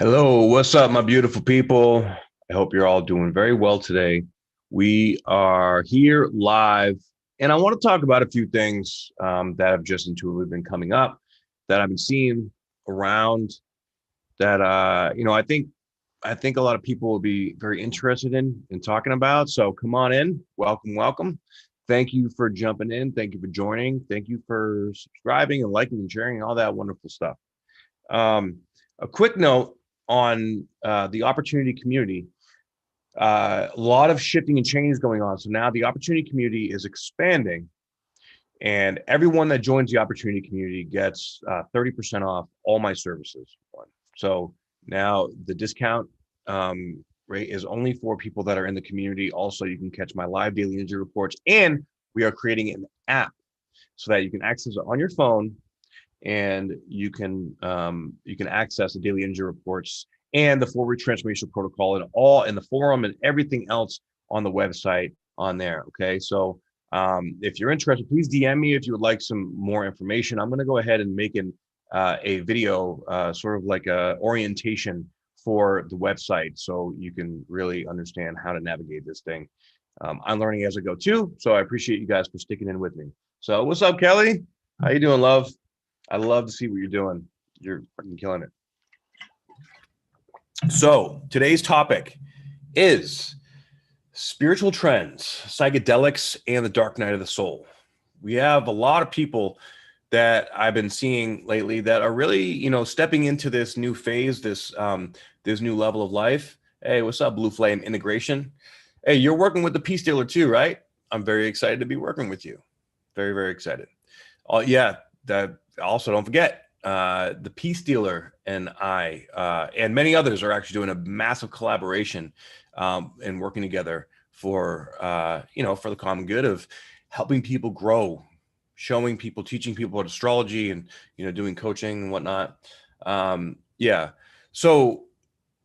Hello, what's up, my beautiful people? I hope you're all doing very well today. We are here live, and I want to talk about a few things that have just intuitively been coming up that I've been seeing around that I think a lot of people will be very interested in talking about. So come on in, welcome, welcome. Thank you for jumping in. Thank you for joining. Thank you for subscribing and liking and sharing all that wonderful stuff. A quick note on the opportunity community. A lot of shifting and change going on. So now the opportunity community is expanding, and everyone that joins the opportunity community gets 30% off all my services. So now the discount rate is only for people that are in the community. Also, you can catch my live daily energy reports, and we are creating an app so that you can access it on your phone, and you can access the daily energy reports and the forward transformation protocol and all in the forum and everything else on the website on there. Okay, so if you're interested, please DM me if you would like some more information. I'm going to go ahead and make a video, sort of like a orientation for the website, so you can really understand how to navigate this thing. I'm learning as I go too, so I appreciate you guys for sticking in with me. So what's up, Kelly? How you doing, love? I love to see what you're doing. You're fucking killing it. So today's topic is spiritual trends, psychedelics, and the dark night of the soul. We have a lot of people that I've been seeing lately that are really, stepping into this new phase, this new level of life. Hey, what's up, Blue Flame Integration? Hey, you're working with the Peace Dealer too, right? I'm very excited to be working with you. Very, very excited. Oh yeah, that. Also, don't forget, the Peace Dealer and I and many others are actually doing a massive collaboration and working together for for the common good of helping people grow, showing people, teaching people about astrology, and doing coaching and whatnot. Yeah, so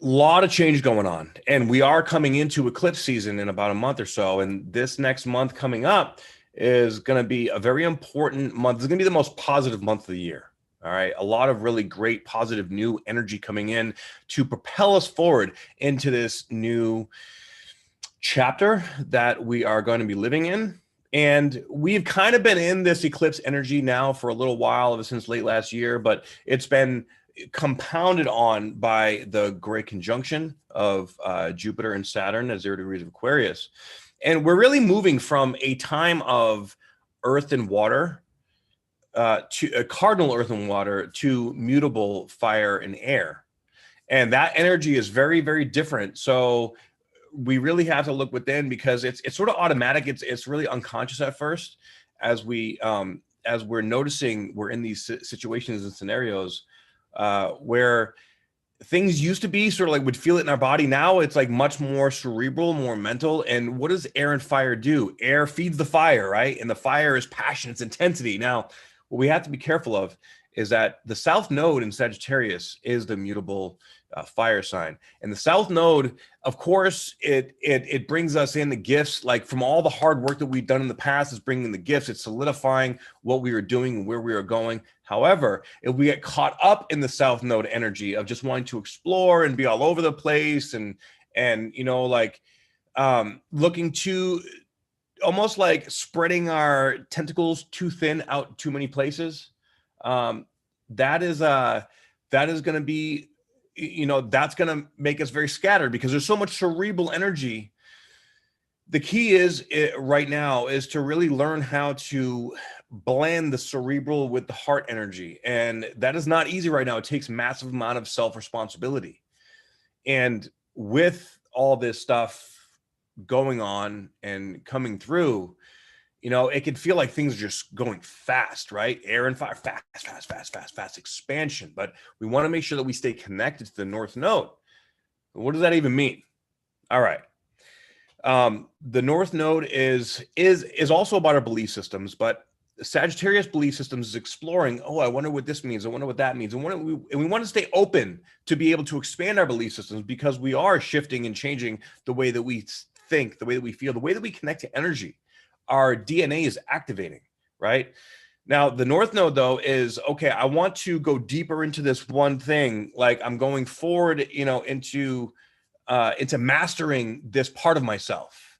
a lot of change going on, and we are coming into eclipse season in about a month or so, and this next month coming up is going to be a very important month. It's going to be the most positive month of the year. All right. A lot of really great, positive new energy coming in to propel us forward into this new chapter that we are going to be living in. And we've kind of been in this eclipse energy now for a little while, ever since late last year, but it's been compounded on by the great conjunction of Jupiter and Saturn at 0 degrees of Aquarius. And we're really moving from a time of earth and water to a cardinal earth and water to mutable fire and air. And that energy is very, very different. So we really have to look within, because it's sort of automatic. It's really unconscious at first as we're noticing we're in these situations and scenarios where things used to be sort of like we'd feel it in our body. Now it's like much more cerebral, more mental. And what does air and fire do? Air feeds the fire, right? And the fire is passion, it's intensity. Now, what we have to be careful of is that the South Node in Sagittarius is the mutable fire sign. And the South Node, of course, it brings us in the gifts, like from all the hard work that we've done in the past. It's bringing the gifts, it's solidifying what we are doing and where we are going. However, if we get caught up in the South Node energy of just wanting to explore and be all over the place and looking to almost like spreading our tentacles too thin out too many places, that is going to be, that's going to make us very scattered, because there's so much cerebral energy. The key right now is to really learn how to blend the cerebral with the heart energy. And that is not easy right now. It takes massive amount of self-responsibility. And with all this stuff going on and coming through, it can feel like things are just going fast, right? Air and fire, fast expansion. But we want to make sure that we stay connected to the North Node. What does that even mean? All right. The North Node is also about our belief systems, but Sagittarius belief systems is exploring, oh, I wonder what this means. I wonder what that means. And we want to stay open to be able to expand our belief systems, because we are shifting and changing the way that we think, the way that we feel, the way that we connect to energy. Our DNA is activating, right? Now, the North Node, though, is, okay, I want to go deeper into this one thing. Like, I'm going forward, into mastering this part of myself.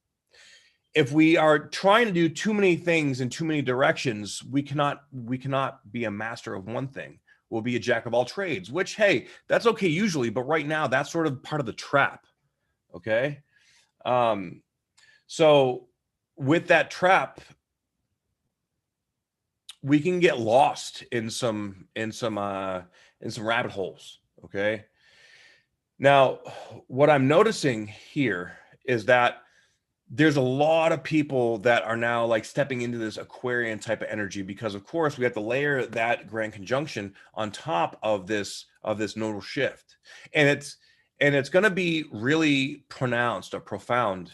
If we are trying to do too many things in too many directions, we cannot be a master of one thing. We'll be a jack of all trades, which, hey, that's okay usually, but right now that's sort of part of the trap. Okay. So with that trap, we can get lost in some rabbit holes. Okay. Now, what I'm noticing here is that there's a lot of people that are now like stepping into this Aquarian type of energy, because of course we have to layer that grand conjunction on top of this nodal shift. And it's going to be really pronounced or profound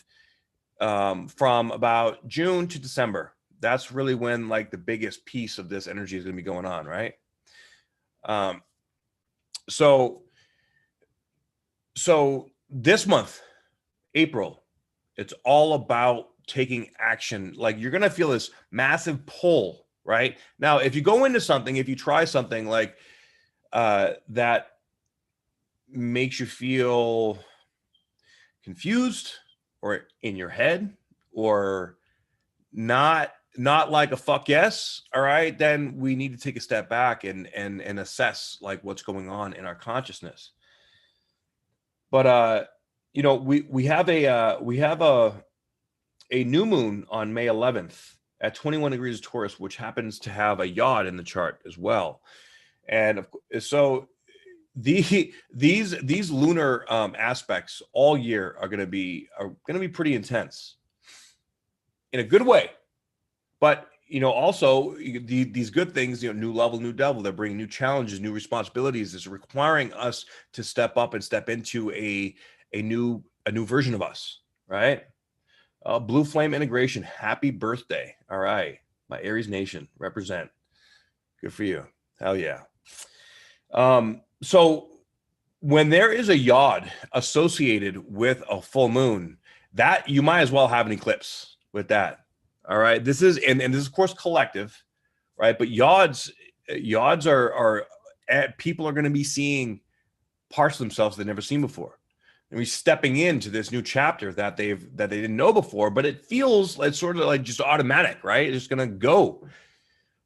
from about June to December. That's really when like the biggest piece of this energy is going to be going on, right? So this month, April, it's all about taking action. Like, you're going to feel this massive pull, right? Now, if you go into something, if you try something like that makes you feel confused or in your head or not like a fuck yes, all right, then we need to take a step back and assess like what's going on in our consciousness. But we have a new moon on May 11th at 21 degrees of Taurus, which happens to have a yod in the chart as well. And so these lunar aspects all year are going to be pretty intense in a good way. But also these good things, new level, new devil, they're bringing new challenges, new responsibilities. Is requiring us to step up and step into a new version of us, right? Blue flame integration, happy birthday. All right, my Aries nation, represent. Good for you. Hell yeah. So when there is a yod associated with a full moon, that you might as well have an eclipse with that. All right, this is and this is of course collective, right? But yods are people are going to be seeing parts of themselves they've never seen before. And we're stepping into this new chapter that they didn't know before, but it feels like sort of like just automatic, right? It's just going to go.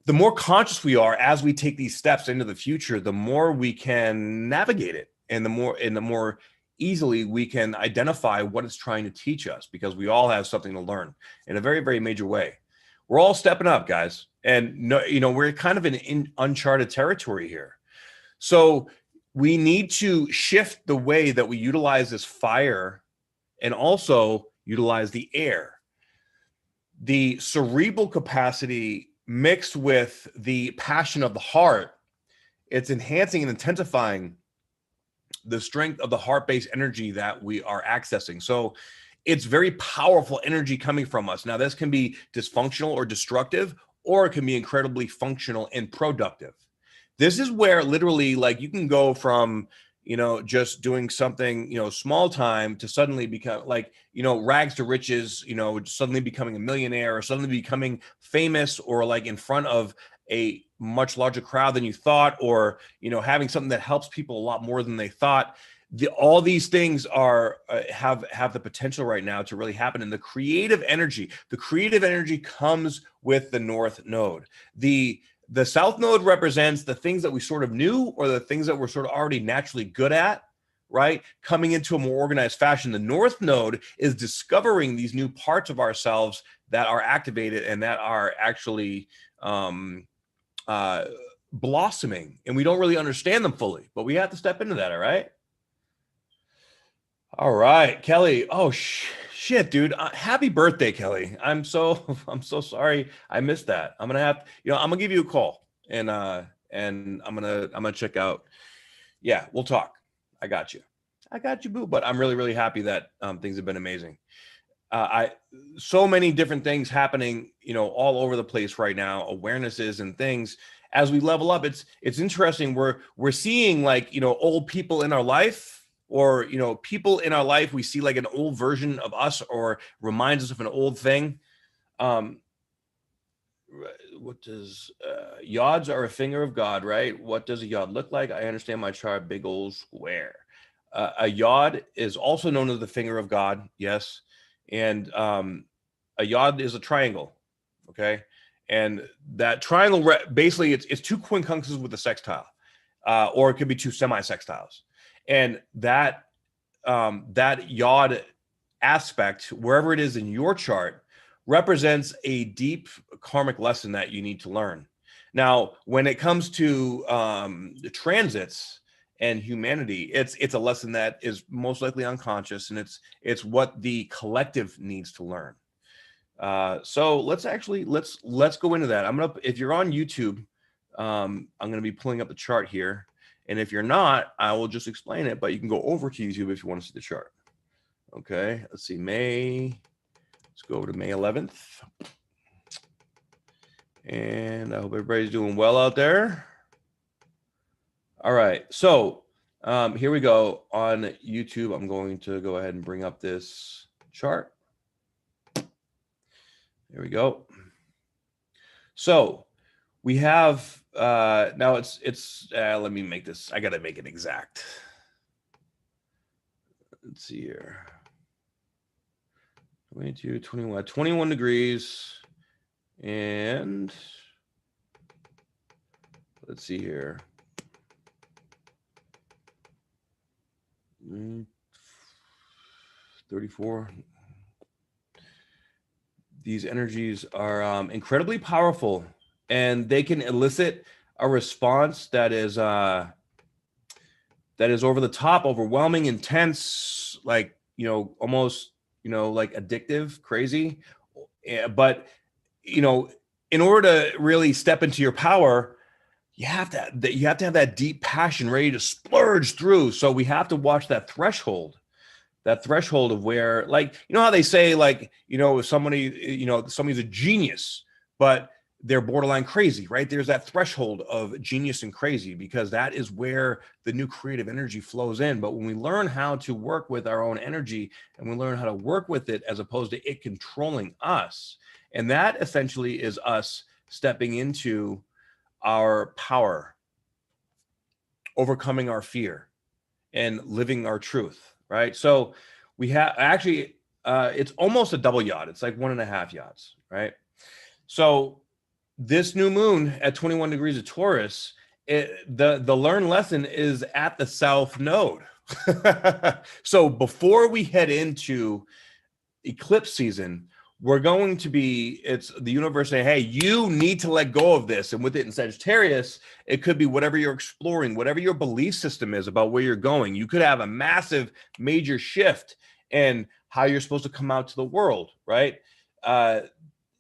The more conscious we are as we take these steps into the future, the more we can navigate it, and the more easily we can identify what it's trying to teach us, because we all have something to learn in a very, very major way. We're all stepping up, guys. And we're kind of in uncharted territory here. So we need to shift the way that we utilize this fire and also utilize the air. The cerebral capacity mixed with the passion of the heart, it's enhancing and intensifying the strength of the heart-based energy that we are accessing. So it's very powerful energy coming from us. Now, this can be dysfunctional or destructive, or it can be incredibly functional and productive. This is where literally, like, you can go from, just doing something, small time to suddenly become like, rags to riches, suddenly becoming a millionaire, or suddenly becoming famous, or like in front of a much larger crowd than you thought, or having something that helps people a lot more than they thought. All these things are have the potential right now to really happen. And the creative energy comes with the North Node. The South Node represents the things that we sort of knew, or the things that we're sort of already naturally good at, right? Coming into a more organized fashion. The North Node is discovering these new parts of ourselves that are activated and that are actually blossoming, and we don't really understand them fully, but we have to step into that. All right, Kelly. Oh shit, dude. Happy birthday, Kelly. I'm so sorry I missed that. I'm gonna have, I'm gonna give you a call, and I'm gonna check out. Yeah, we'll talk. I got you, boo. But I'm really, really happy that things have been amazing. So many different things happening, all over the place right now, awarenesses and things. As we level up, it's interesting. We're seeing like, old people in our life, or, people in our life, we see like an old version of us, or reminds us of an old thing. what does yods are a finger of God, right? What does a yod look like? I understand my chart, big old square. A yod is also known as the finger of God, yes. And a yod is a triangle, okay? And that triangle, basically, it's two quincunxes with a sextile, or it could be two semi-sextiles. And that that yod aspect, wherever it is in your chart, represents a deep karmic lesson that you need to learn. Now, when it comes to the transits and humanity, it's a lesson that is most likely unconscious, and it's what the collective needs to learn. So let's go into that. If you're on YouTube, I'm gonna be pulling up the chart here, and if you're not, I will just explain it. But you can go over to YouTube if you want to see the chart. Okay, let's see, let's go over to May 11th. And I hope everybody's doing well out there. All right, so here we go on YouTube. I'm going to go ahead and bring up this chart. There we go. So we have, now let me make this, I got to make it exact. Let's see here. 22, 21 degrees. And let's see here. 34. These energies are incredibly powerful, and they can elicit a response that is over the top, overwhelming, intense, like, almost, like addictive, crazy. But, in order to really step into your power, you have to have that deep passion ready to splurge through. So we have to watch that threshold of where, like, how they say, like, if somebody's a genius, but they're borderline crazy, right? There's that threshold of genius and crazy, because that is where the new creative energy flows in. But when we learn how to work with our own energy, and we learn how to work with it as opposed to it controlling us, and that essentially is us stepping into our power, overcoming our fear, and living our truth, right? So we have actually, it's almost a double yod. It's like 1.5 yods, right? So this new moon at 21 degrees of Taurus, the learned lesson is at the south node. So before we head into eclipse season, we're going to be, it's the universe saying, hey, you need to let go of this. And with it in Sagittarius, it could be whatever you're exploring, whatever your belief system is about where you're going. You could have a massive major shift in how you're supposed to come out to the world, right? It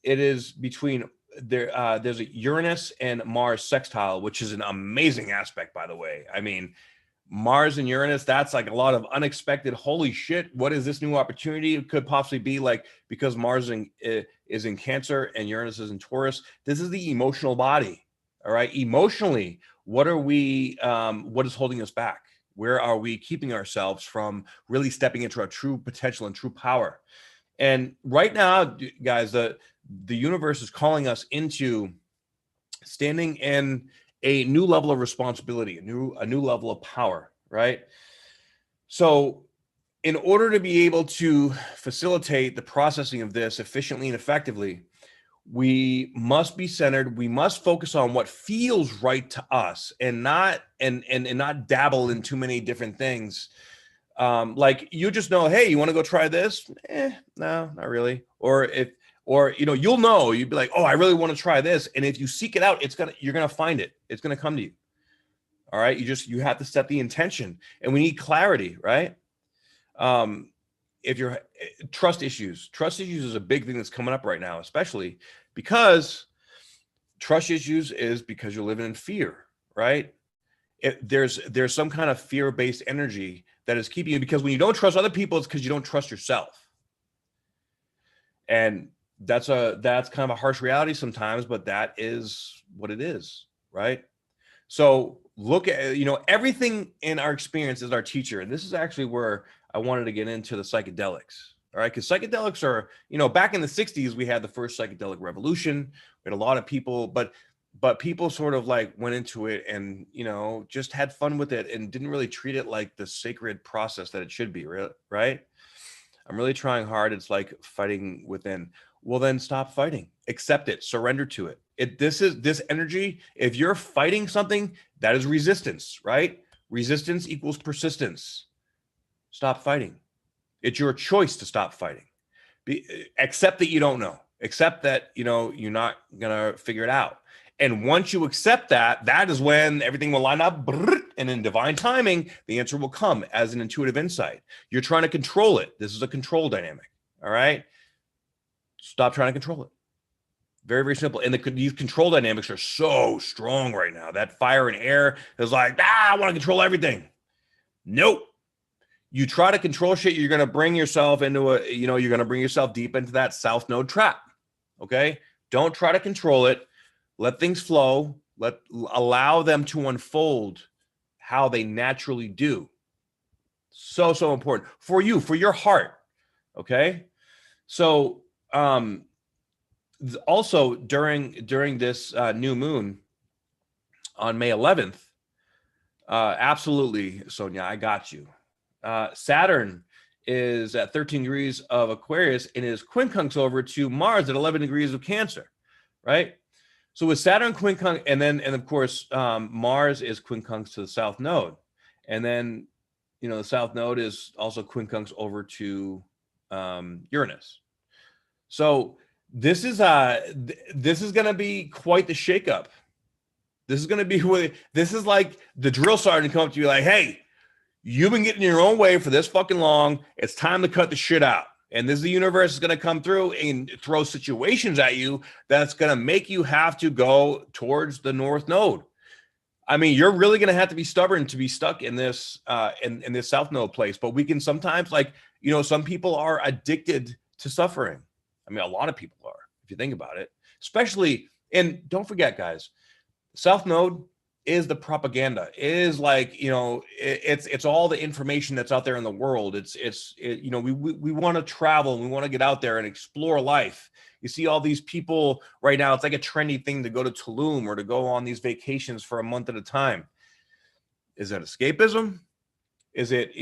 is between there's a Uranus and Mars sextile, which is an amazing aspect, by the way. I mean, Mars and Uranus, that's like a lot of unexpected, holy shit, what is this new opportunity? It could possibly be like, because Mars is in Cancer and Uranus is in Taurus, this is the emotional body, all right? Emotionally, what is holding us back? Where are we keeping ourselves from really stepping into our true potential and true power? And right now, guys, the universe is calling us into standing in a new level of responsibility, a new level of power, right? So in order to be able to facilitate the processing of this efficiently and effectively, we must be centered. We must focus on what feels right to us, and not not dabble in too many different things. Like, you just know, hey, you want to go try this? No, not really. Or you'll know, you'd be like, oh, I really want to try this. And if you seek it out, you're going to find it. It's going to come to you. All right. You have to set the intention, and we need clarity, right? If you're trust issues is a big thing that's coming up right now, especially because trust issues is because you're living in fear, right? There's some kind of fear-based energy that is keeping you, because when you don't trust other people, it's because you don't trust yourself. And that's kind of a harsh reality sometimes, but that is what it is, right? So look at, everything in our experience is our teacher. And this is actually where I wanted to get into the psychedelics. All right. Because psychedelics are, back in the 60s, we had the first psychedelic revolution. We had a lot of people, but people sort of like went into it and, just had fun with it and didn't really treat it like the sacred process that it should be. Right. I'm really trying hard. It's like fighting within. Well, then stop fighting. Accept it. Surrender to it. This energy. If you're fighting something, that is resistance, right? Resistance equals persistence. Stop fighting. It's your choice to stop fighting. Accept that you don't know. Accept that, you're not going to figure it out. And once you accept that, that is when everything will line up. And in divine timing, the answer will come as an intuitive insight. You're trying to control it. This is a control dynamic. All right. Stop trying to control it. Very, very simple. And these control dynamics are so strong right now. That fire and air is like, I want to control everything. Nope. You try to control shit, you're going to bring yourself into you're going to bring yourself deep into that south node trap. Okay. Don't try to control it. Let things flow. Allow them to unfold how they naturally do. So important for you, for your heart. Okay. So, also during this new moon on May 11th, absolutely, Sonia, I got you. Saturn is at 13 degrees of Aquarius and is quincunx over to Mars at 11 degrees of Cancer, right? So with Saturn quincunx, and of course, Mars is quincunx to the South Node. And then, the South Node is also quincunx over to Uranus. So this is going to be quite the shakeup. This is going to be this is like the drill sergeant come up to you like, hey, you've been getting in your own way for this fucking long. It's time to cut the shit out. And the universe is going to come through and throw situations at you that's going to make you have to go towards the North Node. I mean, you're really going to have to be stubborn to be stuck in this in this South Node place. But we can sometimes, some people are addicted to suffering. I mean, a lot of people are, if you think about it, especially, and don't forget, guys, South Node is the propaganda, is it's all the information that's out there in the world. We want to travel and we want to get out there and explore life. You see all these people right now, it's like a trendy thing to go to Tulum or to go on these vacations for a month at a time. Is that escapism? Is it,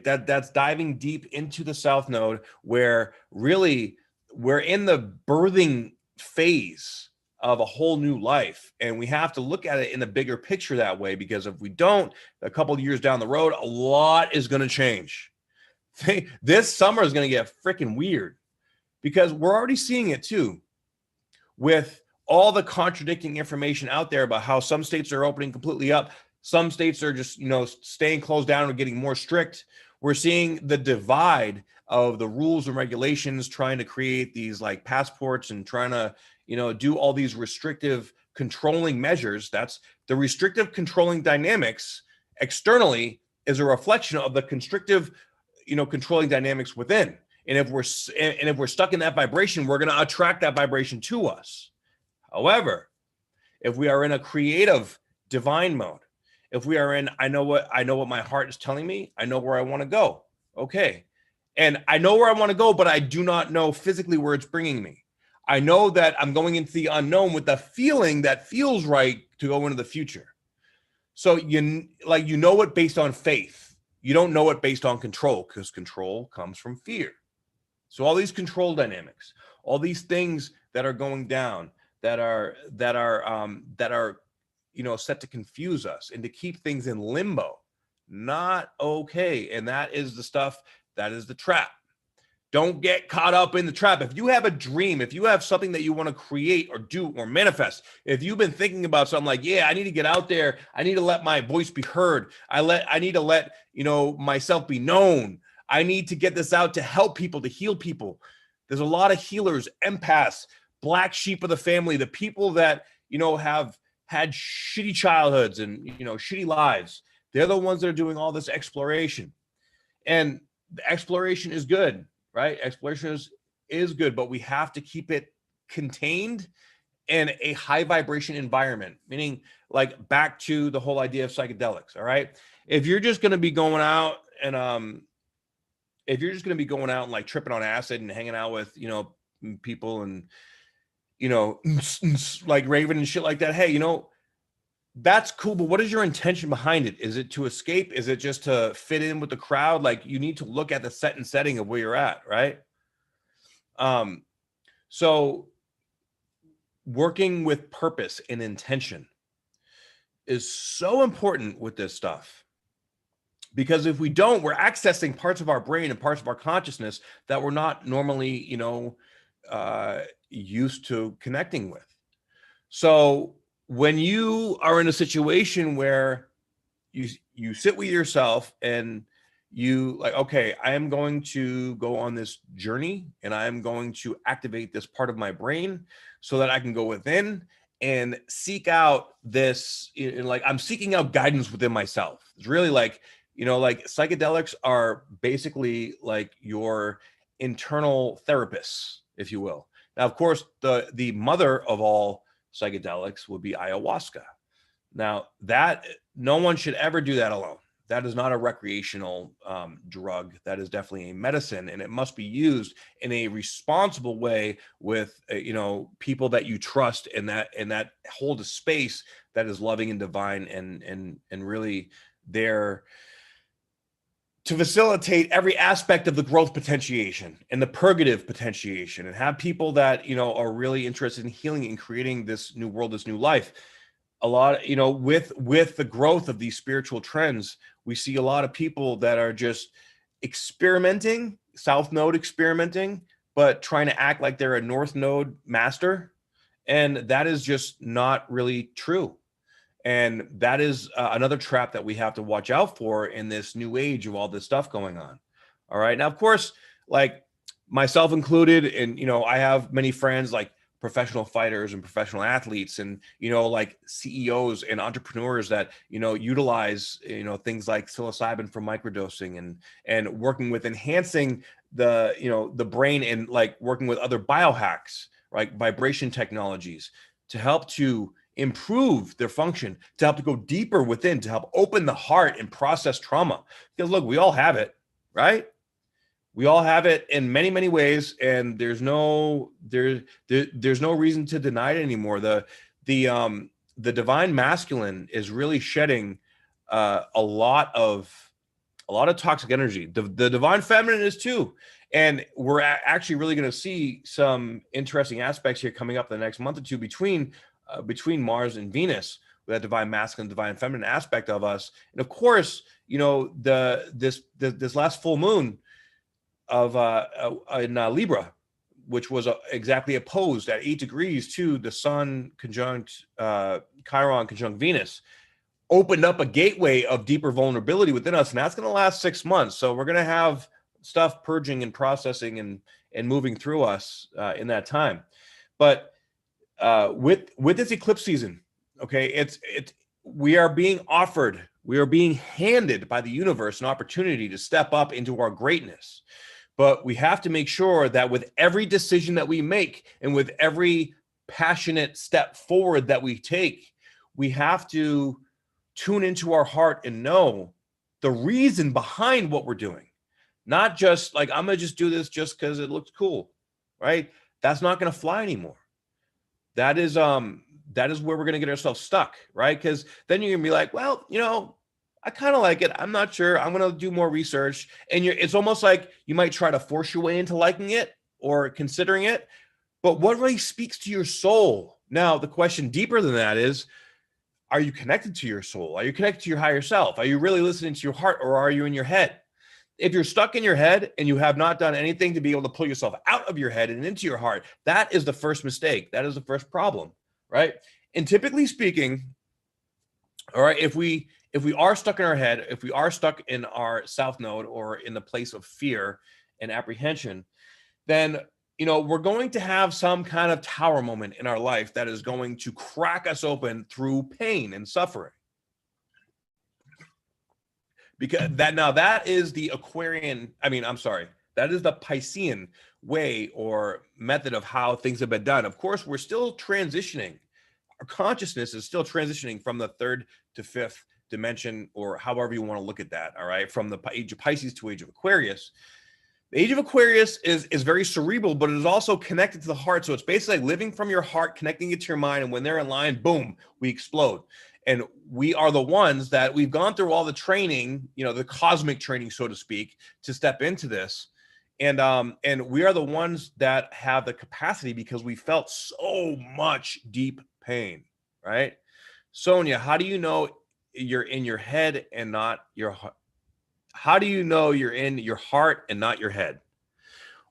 that's diving deep into the South Node where really we're in the birthing phase of a whole new life. And we have to look at it in the bigger picture that way, because if we don't, a couple of years down the road, a lot is going to change. This summer is going to get freaking weird because we're already seeing it too with all the contradicting information out there about how some states are opening completely up. Some states are just, staying closed down or getting more strict. We're seeing the divide of the rules and regulations, trying to create these like passports and trying to, do all these restrictive controlling measures. That's the restrictive controlling dynamics externally is a reflection of the constrictive, controlling dynamics within. And if we're stuck in that vibration, we're going to attract that vibration to us. However, if we are in a creative divine mode, if we are in, I know what my heart is telling me, I know where I want to go. Okay. And I know where I want to go, but I do not know physically where it's bringing me. I know that I'm going into the unknown with the feeling that feels right to go into the future. So you know it based on faith. You don't know it based on control, because control comes from fear. So all these control dynamics, all these things that are going down, that are set to confuse us and to keep things in limbo, not okay. And that is the stuff, that is the trap. Don't get caught up in the trap. If you have a dream, if you have something that you want to create or do or manifest, if you've been thinking about something like, yeah, I need to get out there, I need to let my voice be heard, I need to let myself be known, I need to get this out to help people, to heal people. There's a lot of healers, empaths, black sheep of the family, the people that have had shitty childhoods and shitty lives. They're the ones that are doing all this exploration, and the exploration is good. Right? Exploration is good, but we have to keep it contained in a high vibration environment, meaning like back to the whole idea of psychedelics. All right. If you're just going to be going out and, if you're just going to be going out and like tripping on acid and hanging out with, people and, like raving and shit like that, hey, that's cool. But what is your intention behind it? Is it to escape? Is it just to fit in with the crowd? Like, you need to look at the set and setting of where you're at, right? So working with purpose and intention is so important with this stuff, because if we don't, we're accessing parts of our brain and parts of our consciousness that we're not normally, used to connecting with. So when you are in a situation where you sit with yourself and you like, okay, I am going to go on this journey and I am going to activate this part of my brain so that I can go within and seek out this, like I'm seeking out guidance within myself. It's really like, like psychedelics are basically like your internal therapists, if you will. Now, of course, the mother of all psychedelics would be ayahuasca. Now, that no one should ever do that alone. That is not a recreational drug. That is definitely a medicine, and it must be used in a responsible way with people that you trust, and that hold a space that is loving and divine, and really there to facilitate every aspect of the growth potentiation and the purgative potentiation, and have people that are really interested in healing and creating this new world, this new life. A lot, with the growth of these spiritual trends, we see a lot of people that are just experimenting, south node experimenting, but trying to act like they're a north node master, and that is just not really true. And that is another trap that we have to watch out for in this new age of all this stuff going on. All right. Now, of course, like myself included, and, I have many friends like professional fighters and professional athletes and, like CEOs and entrepreneurs that, utilize, things like psilocybin for microdosing and working with enhancing the, the brain, and like working with other biohacks, like vibration technologies to help to improve their function, to help to go deeper within, to help open the heart and process trauma. Because look, we all have it, right? We all have it in many, many ways, and there's no reason to deny it anymore. The divine masculine is really shedding a lot of toxic energy. The divine feminine is too. And we're actually really going to see some interesting aspects here coming up the next month or two between Mars and Venus, with that divine masculine, divine feminine aspect of us. And of course, this last full moon of in Libra, which was exactly opposed at 8 degrees to the Sun conjunct Chiron conjunct Venus, opened up a gateway of deeper vulnerability within us, and that's going to last 6 months. So we're going to have stuff purging and processing and moving through us in that time. But with this eclipse season, okay, we are being handed by the universe an opportunity to step up into our greatness. But we have to make sure that with every decision that we make and with every passionate step forward that we take, we have to tune into our heart and know the reason behind what we're doing. Not just like, I'm going to just do this just because it looks cool, right? That's not going to fly anymore. That is where we're going to get ourselves stuck, right? Because then you're going to be like, well, I kind of like it. I'm not sure. I'm going to do more research. And it's almost like you might try to force your way into liking it or considering it. But what really speaks to your soul? Now, the question deeper than that is, are you connected to your soul? Are you connected to your higher self? Are you really listening to your heart, or are you in your head? If you're stuck in your head and you have not done anything to be able to pull yourself out of your head and into your heart, that is the first mistake. That is the first problem, right? And typically speaking, all right, if we are stuck in our head, if we are stuck in our south node or in the place of fear and apprehension, then we're going to have some kind of tower moment in our life that is going to crack us open through pain and suffering. Because that is the Aquarian, that is the Piscean way or method of how things have been done. Of course, we're still transitioning. Our consciousness is still transitioning from the 3rd to 5th dimension, or however you want to look at that, all right? From the age of Pisces to age of Aquarius. The age of Aquarius is very cerebral, but it is also connected to the heart. So it's basically like living from your heart, connecting it to your mind. And when they're in line, boom, we explode. And we are the ones that we've gone through all the training, you know, the cosmic training, so to speak, to step into this. And we are the ones that have the capacity because we felt so much deep pain, right? Sonia, how do you know you're in your head and not your heart? How do you know you're in your heart and not your head?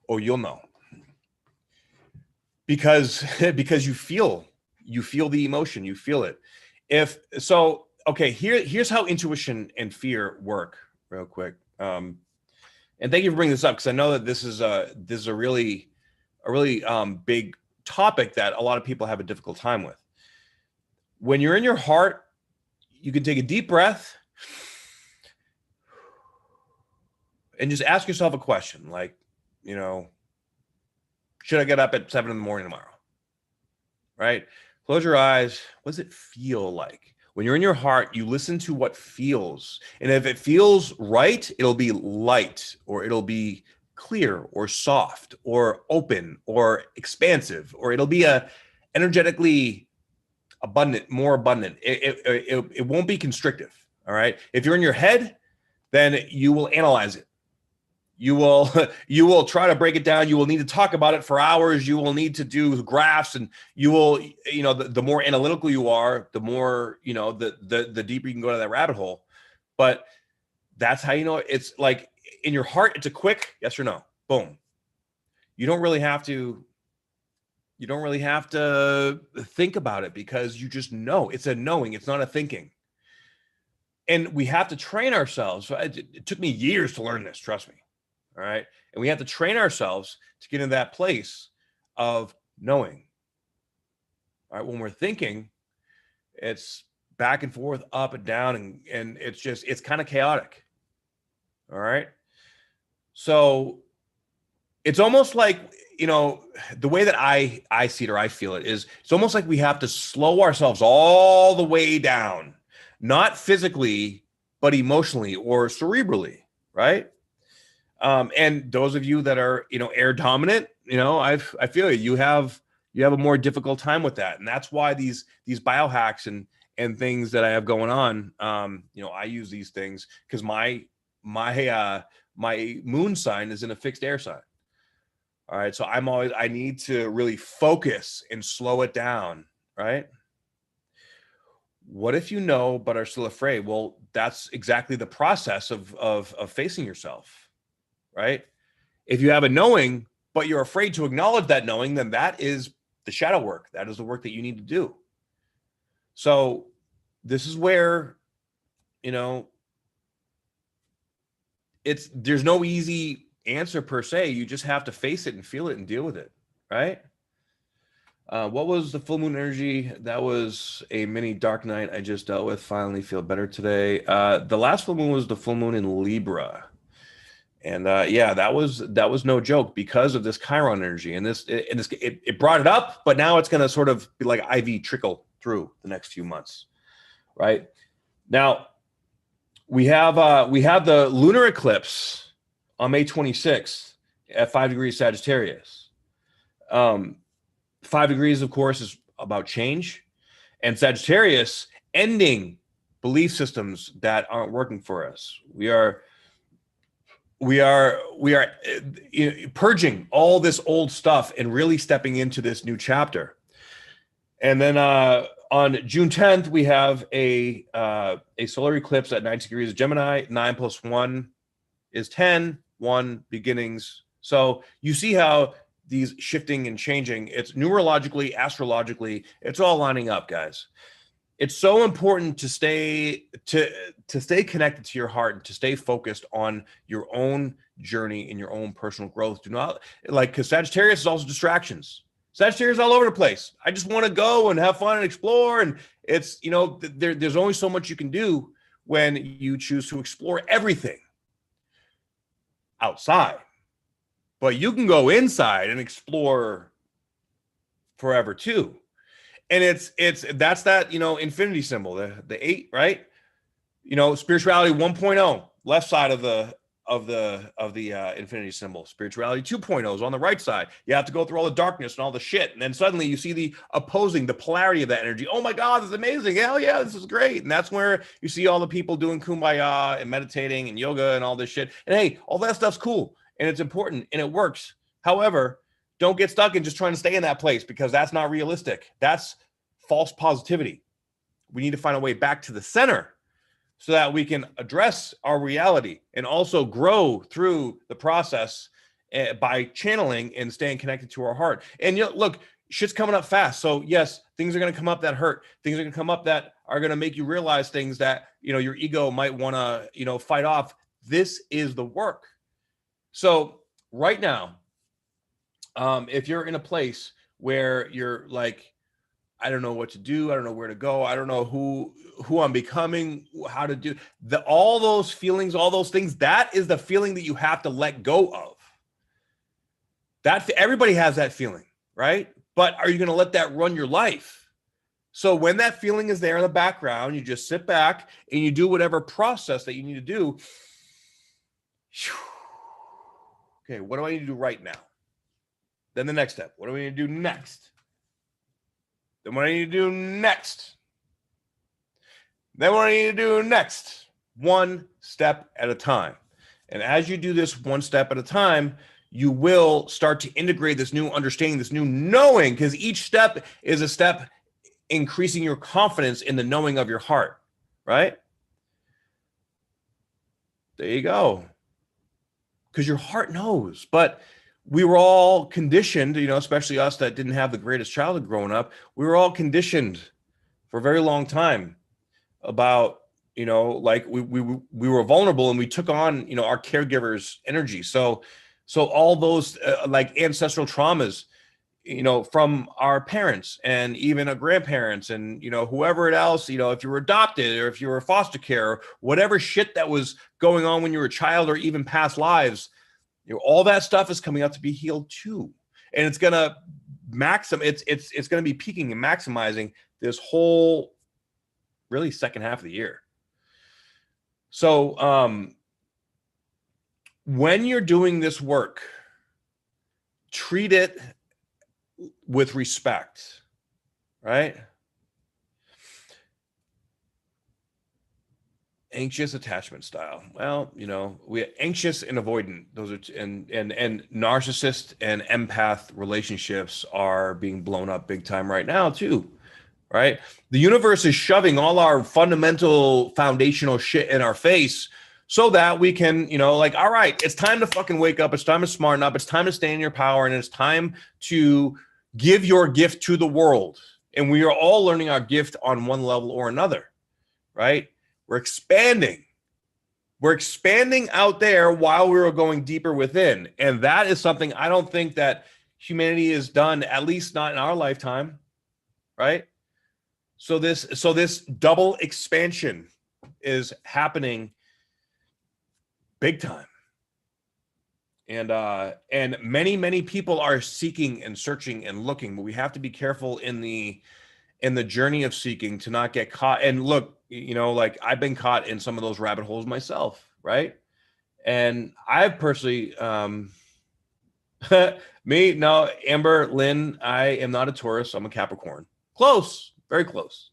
Oh, you'll know. Because you feel the emotion, you feel it. If so, okay, here's how intuition and fear work real quick. And thank you for bringing this up because I know that this is a really big topic that a lot of people have a difficult time with. When you're in your heart, you can take a deep breath and just ask yourself a question like, you know, should I get up at 7 a.m. tomorrow? Right? Close your eyes. What does it feel like? When you're in your heart, you listen to what feels. And if it feels right, it'll be light, or it'll be clear, or soft, or open, or expansive, or it'll be energetically abundant, more abundant. It won't be constrictive. All right. If you're in your head, then you will analyze it. You will try to break it down. You will need to talk about it for hours. You will need to do graphs, and you will, you know, the more analytical you are, the more, you know, the deeper you can go to that rabbit hole. But that's how you know it's like in your heart. It's a quick yes or no. Boom. You don't really have to think about it because you just know. It's a knowing. It's not a thinking. And we have to train ourselves. It took me years to learn this. Trust me. All right. And we have to train ourselves to get in that place of knowing. All right. When we're thinking, it's back and forth, up and down, and it's kind of chaotic. All right. So it's almost like, you know, the way that I see it, or I feel it, is it's almost like we have to slow ourselves all the way down, not physically, but emotionally or cerebrally. Right. And those of you that are, you know, air dominant, you know, I feel you have a more difficult time with that. And that's why these biohacks and things that I have going on, you know, I use these things because my moon sign is in a fixed air sign. All right. So I need to really focus and slow it down. Right. What if you know, but are still afraid? Well, that's exactly the process of facing yourself. Right? If you have a knowing, but you're afraid to acknowledge that knowing, then that is the shadow work. That is the work that you need to do. So this is where, you know, there's no easy answer per se. You just have to face it and feel it and deal with it. Right? What was the full moon energy? That was a mini dark night I just dealt with. Finally feel better today. The last full moon was the full moon in Libra. And yeah, that was no joke because of this Chiron energy, and it brought it up, but now it's going to sort of be like IV trickle through the next few months, right? Now we have the lunar eclipse on May 26th at 5 degrees Sagittarius. 5 degrees, of course, is about change, and Sagittarius ending belief systems that aren't working for us. We are purging all this old stuff and really stepping into this new chapter. And then on June 10th, we have a solar eclipse at 90 degrees of Gemini. 9 plus 1 is 10. 1 beginnings. So you see how these shifting and changing. It's numerologically, astrologically, it's all lining up, guys. It's so important to stay connected to your heart and to stay focused on your own journey and your own personal growth. Do not because Sagittarius is also distractions. Sagittarius is all over the place. I just want to go and have fun and explore. And it's, you know, there's only so much you can do when you choose to explore everything outside. But you can go inside and explore forever too. And that's that, you know, infinity symbol, the 8, right? You know, spirituality 1.0, left side of the of the infinity symbol. Spirituality 2.0 is on the right side. You have to go through all the darkness and all the shit, and then suddenly you see the opposing, the polarity of that energy. Oh my God, this is amazing! Hell yeah, this is great! And that's where you see all the people doing kumbaya and meditating and yoga and all this shit. And hey, all that stuff's cool and it's important and it works. However, don't get stuck in just trying to stay in that place, because that's not realistic. That's false positivity. We need to find a way back to the center so that we can address our reality and also grow through the process by channeling and staying connected to our heart. And look, shit's coming up fast. So yes, things are going to come up that hurt. Things are going to come up that are going to make you realize things that, your ego might want to, fight off. This is the work. So right now, if you're in a place where you're like, I don't know what to do, I don't know where to go, I don't know who I'm becoming, how to do all those feelings, all those things, that is the feeling that you have to let go of. That everybody has that feeling, right? But are you going to let that run your life? So when that feeling is there in the background, you just sit back and you do whatever process that you need to do. Okay, what do I need to do right now? Then the next step, what do we need to do next? Then what I need to do next? Then what I need to do next? One step at a time. And as you do this one step at a time, you will start to integrate this new understanding, this new knowing, because each step is a step increasing your confidence in the knowing of your heart, right? There you go. Because your heart knows. But we were all conditioned, especially us that didn't have the greatest childhood growing up, we were all conditioned for a very long time about, like we were vulnerable and we took on, our caregivers' energy. So all those like ancestral traumas, from our parents and even our grandparents and, whoever else, if you were adopted or if you were foster care, or whatever shit that was going on when you were a child or even past lives, all that stuff is coming up to be healed too. And it's going to it's going to be peaking and maximizing this whole really second half of the year. So when you're doing this work, treat it with respect, right? Anxious attachment style. Well, we anxious and avoidant. Those are and narcissist and empath relationships are being blown up big time right now too, right? The universe is shoving all our fundamental foundational shit in our face so that we can, like, all right, it's time to fucking wake up. It's time to smarten up. It's time to stay in your power, and it's time to give your gift to the world. And we are all learning our gift on one level or another, right? We're expanding. We're expanding out there while we were going deeper within. And that is something I don't think that humanity has done, at least not in our lifetime, right? So this double expansion is happening big time. And many people are seeking and searching and looking, but we have to be careful in the journey of seeking to not get caught. And look, like I've been caught in some of those rabbit holes myself, right? And I've personally, Amber, Lynn, I am not a Taurus. I'm a Capricorn. Close, very close.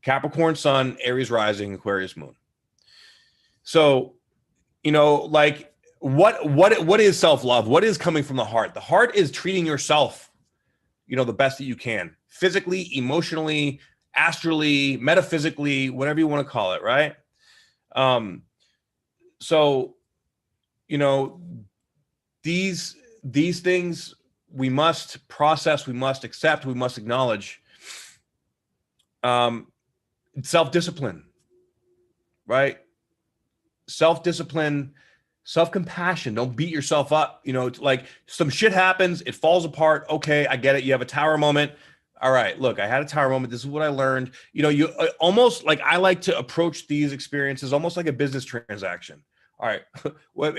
Capricorn sun, Aries rising, Aquarius moon. So, like what is self-love? What is coming from the heart? The heart is treating yourself, the best that you can, physically, emotionally, astrally, metaphysically, whatever you want to call it, right? So, these things we must process, we must accept, we must acknowledge. Self-discipline, right? Self-discipline, self-compassion. Don't beat yourself up. Like some shit happens, it falls apart. Okay, I get it. You have a tower moment. All right, look, I had a tower moment. This is what I learned. You almost like, I like to approach these experiences almost like a business transaction. All right.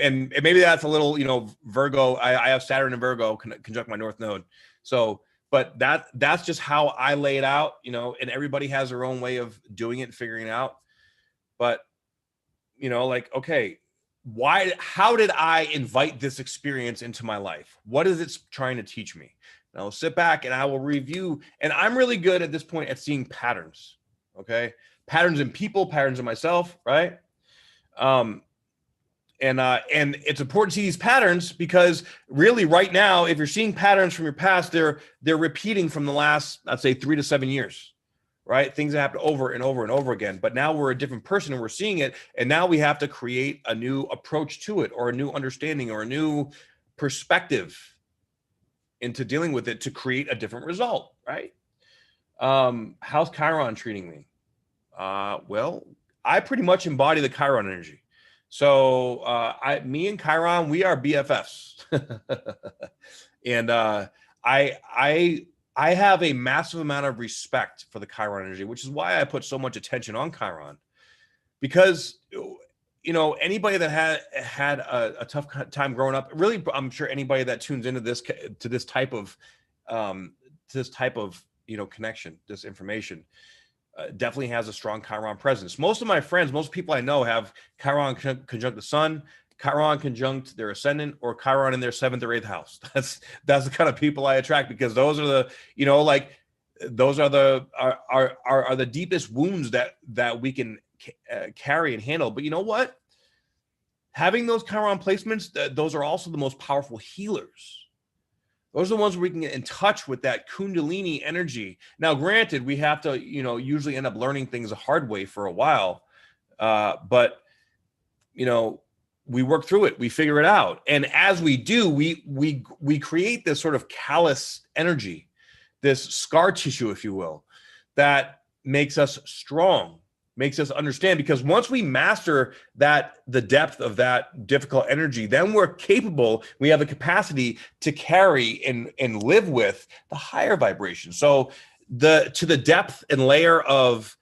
and maybe that's a little, Virgo. I have Saturn and Virgo conjunct my North Node. So, but that's just how I lay it out, and everybody has their own way of doing it and figuring it out. But, like, okay, how did I invite this experience into my life? What is it trying to teach me? And I'll sit back and I will review. And I'm really good at this point at seeing patterns. Okay. Patterns in people, patterns in myself. Right. And it's important to see these patterns because really right now, if you're seeing patterns from your past, they're repeating from the last, I'd say 3 to 7 years. Right? Things that happen over and over and over again. But now we're a different person and we're seeing it. And now we have to create a new approach to it, or a new understanding, or a new perspective into dealing with it to create a different result. Right? How's Chiron treating me? Well, I pretty much embody the Chiron energy. So me and Chiron, we are BFFs. And I have a massive amount of respect for the Chiron energy, which is why I put so much attention on Chiron, because, you know, anybody that had a tough time growing up, really, I'm sure anybody that tunes into this type of you know, connection, this information, definitely has a strong Chiron presence. Most of my friends, most people I know have Chiron conjunct the sun, Chiron conjunct their ascendant, or Chiron in their 7th or 8th house. That's the kind of people I attract, because those are the, you know, like those are the deepest wounds that we can carry and handle. But you know what? Having those Chiron placements, those are also the most powerful healers. Those are the ones where we can get in touch with that Kundalini energy. Now, granted, we have to, you know, usually end up learning things the hard way for a while, but you know, we work through it, we figure it out. And as we do, we create this sort of callous energy, this scar tissue, if you will, that makes us strong, makes us understand. Because once we master the depth of that difficult energy, then we're capable, we have the capacity to carry and live with the higher vibration. So to the depth and layer of,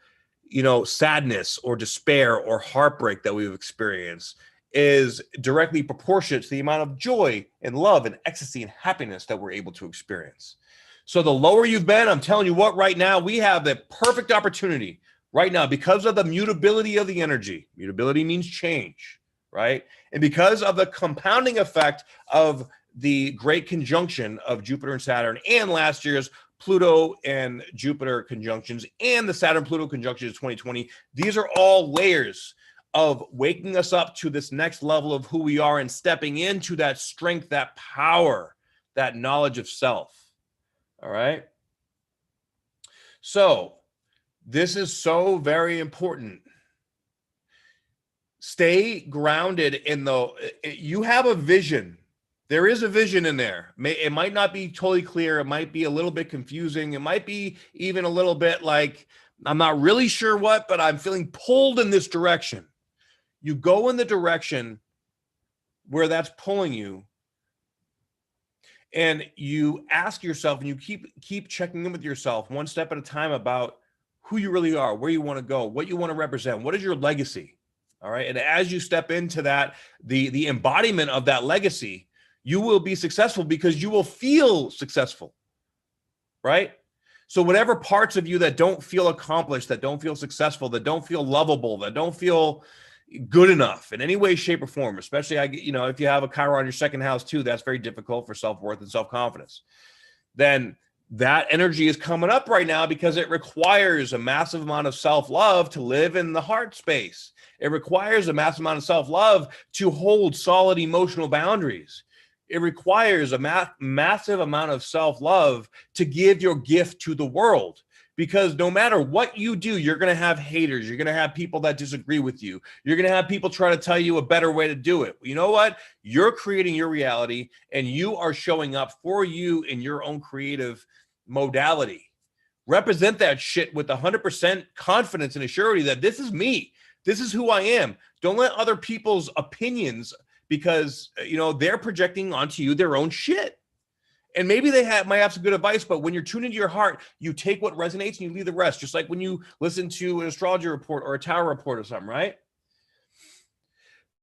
you know, sadness or despair or heartbreak that we've experienced is directly proportionate to the amount of joy and love and ecstasy and happiness that we're able to experience. So the lower you've been, I'm telling you what, right now, we have the perfect opportunity right now, because of the mutability of the energy. Mutability means change, right? And because of the compounding effect of the great conjunction of Jupiter and Saturn, and last year's Pluto and Jupiter conjunctions, and the Saturn-Pluto conjunction of 2020, these are all layers of waking us up to this next level of who we are and stepping into that strength, that power, that knowledge of self. All right. So this is so very important. Stay grounded in you have a vision. There is a vision in there. It might not be totally clear. It might be a little bit confusing. It might be even a little bit like, I'm not really sure what, but I'm feeling pulled in this direction. You go in the direction where that's pulling you, and you ask yourself, and you keep checking in with yourself one step at a time about who you really are, where you want to go, what you want to represent, what is your legacy. All right. And as you step into that, the embodiment of that legacy, you will be successful because you will feel successful. Right. So whatever parts of you that don't feel accomplished, that don't feel successful, that don't feel lovable, that don't feel good enough in any way, shape, or form, especially, you know, if you have a Chiron in your 2nd house too, that's very difficult for self-worth and self-confidence. Then that energy is coming up right now because it requires a massive amount of self-love to live in the heart space. It requires a massive amount of self-love to hold solid emotional boundaries. It requires a massive amount of self-love to give your gift to the world. Because no matter what you do, you're going to have haters. You're going to have people that disagree with you. You're going to have people try to tell you a better way to do it. You know what? You're creating your reality, and you are showing up for you in your own creative modality. Represent that shit with 100% confidence and assurity that this is me. This is who I am. Don't let other people's opinions, because, you know, they're projecting onto you their own shit. And maybe they might have some good advice, but when you're tuned into your heart, you take what resonates and you leave the rest. Just like when you listen to an astrology report or a tarot report or something, right?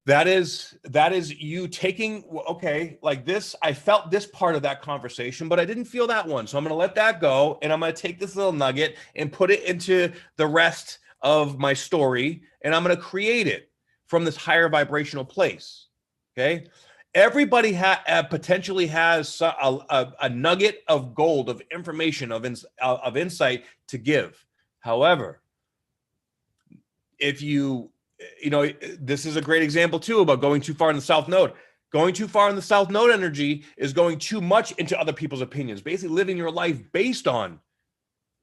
That is you taking, okay, like this, I felt this part of that conversation, but I didn't feel that one. So I'm going to let that go. And I'm going to take this little nugget and put it into the rest of my story. And I'm going to create it from this higher vibrational place. Okay. Everybody potentially has a nugget of gold, of information, of insight to give. However, if you know, this is a great example too about going too far in the South Node. Going too far in the South Node energy is going too much into other people's opinions, basically living your life based on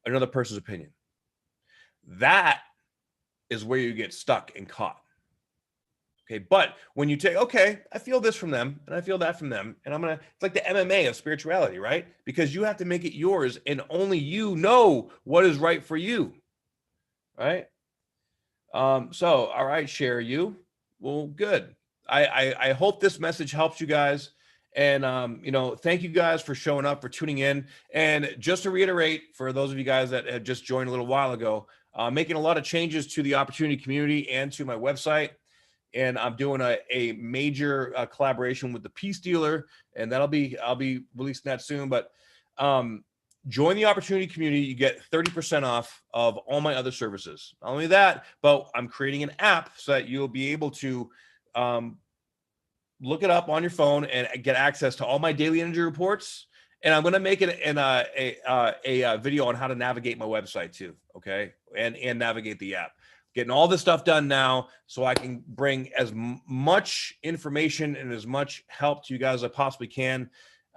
another person's opinion. That is where you get stuck and caught. Okay, but when you take, okay, I feel this from them and I feel that from them, and it's like the MMA of spirituality, right? Because you have to make it yours, and only you know what is right for you, right? So, all right, share you. Well, good. I hope this message helps you guys. And, you know, thank you guys for showing up, for tuning in. And just to reiterate, for those of you guys that had just joined a little while ago, making a lot of changes to the opportunity community and to my website. And I'm doing a major collaboration with the Peace Dealer, and I'll be releasing that soon. But join the opportunity community. You get 30% off of all my other services. Not only that, but I'm creating an app so that you'll be able to look it up on your phone and get access to all my daily energy reports. And I'm going to make it in a video on how to navigate my website too. Okay. And navigate the app. Getting all this stuff done now so I can bring as much information and as much help to you guys as I possibly can.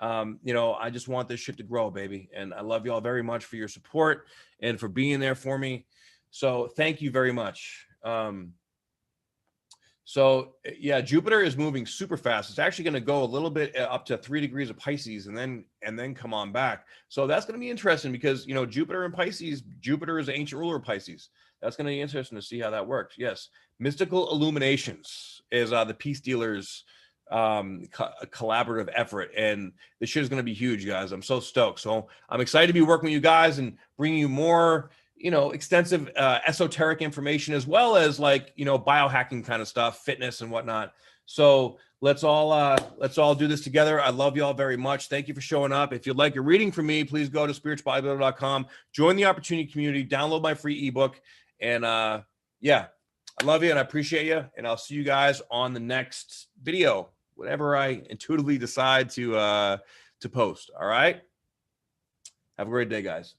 You know, I just want this shit to grow, baby. And I love you all very much for your support and for being there for me. So thank you very much. So yeah, Jupiter is moving super fast. It's actually going to go a little bit up to 3 degrees of Pisces and then come on back. So that's going to be interesting because, you know, Jupiter in Pisces, Jupiter is the ancient ruler of Pisces. That's going to be interesting to see how that works. Yes. Mystical Illuminations is the Peace Dealers collaborative effort. And this shit is going to be huge, guys. I'm so stoked. So I'm excited to be working with you guys and bringing you more, you know, extensive esoteric information, as well as like, you know, biohacking kind of stuff, fitness and whatnot. So let's all do this together. I love you all very much. Thank you for showing up. If you'd like a reading from me, please go to spiritualbodybuilder.com, join the opportunity community, download my free ebook. And yeah, I love you and I appreciate you. And I'll see you guys on the next video, whatever I intuitively decide to post. All right. Have a great day, guys.